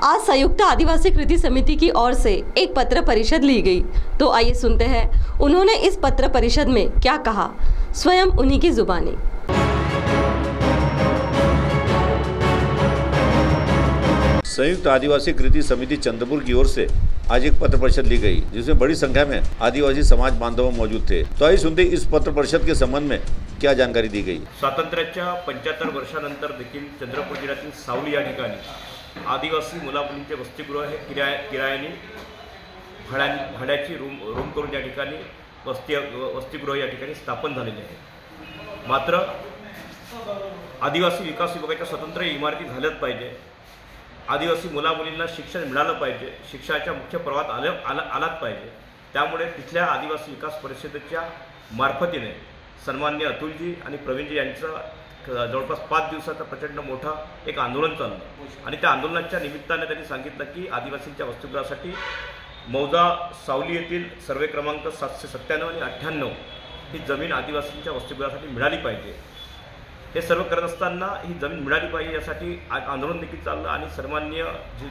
आज संयुक्त आदिवासी कृति समिति की ओर से एक पत्र परिषद ली गई। तो आइए सुनते हैं उन्होंने इस पत्र परिषद में क्या कहा, स्वयं उन्हीं की जुबानी। संयुक्त आदिवासी कृति समिति चंद्रपुर की ओर से आज एक पत्र परिषद ली गई, जिसमें बड़ी संख्या में आदिवासी समाज बांधव मौजूद थे। तो आइए सुनते इस पत्र परिषद के संबंध में क्या जानकारी दी गई। स्वातंत्र्याच्या 75 वर्षानंतर देखील चंद्रपूर जिल्ह्यातील सावली या ठिकाणी आदिवासी मुलामुलींचे वसतिगृह हे किरायाने भाड्याची रूम करून या ठिकाणी वसतिगृह या ठिकाणी स्थापन झालेले आहे। मात्र आदिवासी विकास विभागाच्या स्वतंत्र इमारती झाल्याच पाहिजे, आदिवासी मुलामुलींना शिक्षण मिळालं पाहिजे, शिक्षणाच्या मुख्य प्रवाहात आलाच पाहिजे। त्यामुळे तिथल्या आदिवासी विकास परिषदेच्या मार्फतीने सन्माननीय अतुलजी आणि प्रवीणजी यांचं जवळपास 5 दिवसाचा प्रचंड मोठा एक आंदोलन चाललं आणि त्या आंदोलनाच्या निमित्ताने त्यांनी सांगितलं की आदिवासींच्या वसतिगृहासाठी मौजा सावली येथील सर्वे क्रमांक 797 आणि 98 ही जमीन आदिवासींच्या वसतिगृहासाठी मिळाली पाहिजे। हे सर्व करत असताना ही जमीन मिळाली पाहिजे यासाठी आंदोलन देखील चाललं आणि सन्माननीय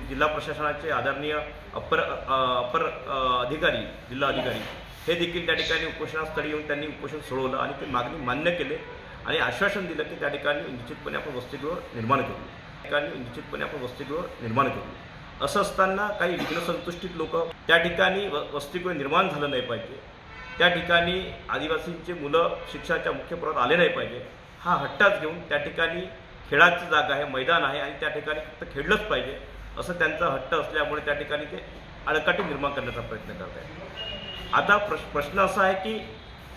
जिल्हा प्रशासनाचे आदरणीय अपर अधिकारी जिल्हा अधिकारी हे देखील त्या ठिकाणी उपोषणास्थळी येऊन त्यांनी उपोषण सोडवलं आणि ते मागणी मान्य केले आणि आश्वासन दिलं की त्या ठिकाणी निश्चितपणे आपण वसतिगृह निर्माण करू। असं असताना काही विघ्नसंतुष्टित लोक त्या ठिकाणी वसतिगृह निर्माण झालं नाही पाहिजे, त्या ठिकाणी आदिवासींचे मुलं शिक्षणाच्या मुख्य प्रवाहात आले नाही पाहिजे हा हट्टाच घेऊन त्या ठिकाणी खेळाची जागा आहे, मैदान आहे आणि त्या ठिकाणी फक्त खेळलंच पाहिजे असं त्यांचा हट्ट असल्यामुळे त्या ठिकाणी ते अडकाटी निर्माण करण्याचा प्रयत्न करत आहेत। आता प्रश्न असा आहे की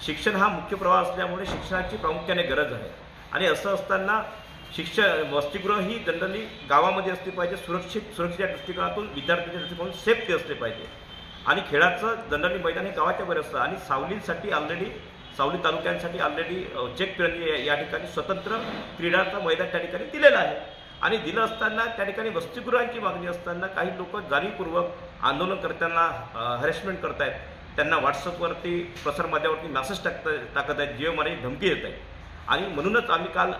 शिक्षण हा मुख्य प्रवाह असल्यामुळे शिक्षणाची प्रामुख्याने गरज आहे आणि असं असताना वसतिगृह ही जनरली गावामध्ये असली पाहिजे, सुरक्षेच्या दृष्टिकोनातून विद्यार्थ्यांच्या दृष्टिकोनातून सेफ्टी असले पाहिजे आणि खेळाचं जनरली मैदान हे गावाच्या बाहेर असतं आणि सावली तालुक्यांसाठी ऑलरेडी चेक या ठिकाणी स्वतंत्र क्रीडाचं मैदान त्या ठिकाणी दिलेलं आहे आणि दिलं असताना त्या ठिकाणी वसतिगृहांची मागणी असताना काही लोक जाणीवपूर्वक आंदोलन करताना हॅरेसमेंट करतायत, त्यांना व्हॉट्सअपवरती प्रसारमाध्यमावरती मेसेज टाकत आहेत, जीव मारण्याची धमकी देत आहेत आणि म्हणूनच आम्ही काल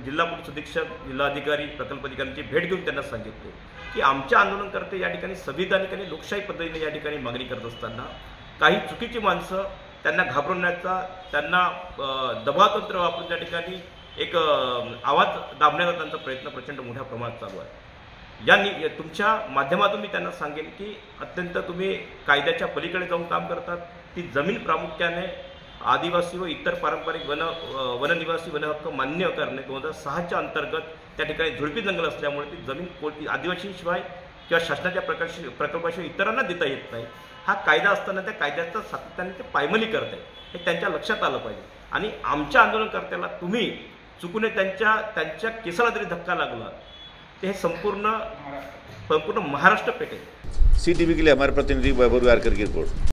जिल्हा पोलीस अधीक्षक, जिल्हाधिकारी, प्रकल्प अधिकाऱ्यांची भेट घेऊन त्यांना सांगितले की आमच्या आंदोलनकर्ते या ठिकाणी संविधानिक आणि लोकशाही पद्धतीने या ठिकाणी मागणी करत असताना काही चुकीची माणसं त्यांना घाबरवण्याचा, त्यांना दबावतंत्र वापरून त्या ठिकाणी एक आवाज दाबण्याचा त्यांचा प्रयत्न प्रचंड मोठ्या प्रमाणात चालू आहे। तुमच्या माध्यमातून मी त्यांना सांगेन की अत्यंत तुम्ही कायद्याच्या पलीकडे जाऊन काम करतात। ती जमीन प्रामुख्याने आदिवासी व इतर पारंपरिक वननिवासी वनहक्क मान्य करणे 2006च्या अंतर्गत त्या ठिकाणी झुडपी जंगल असल्यामुळे ती जमीन आदिवासीशिवाय किंवा शासनाच्या प्रकल्पाशिवाय इतरांना देता येत नाही। हा कायदा असताना त्या कायद्याचा सातत्याने ते पायमली करत आहे हे त्यांच्या लक्षात आलं पाहिजे आणि आमच्या आंदोलनकर्त्याला तुम्ही चुकून त्यांच्या केसाला जरी धक्का लागला ते हे संपूर्ण महाराष्ट्र पेटेल। CTV के लिए हमारे प्रतिनिधि वैभव वारकर की रिपोर्ट।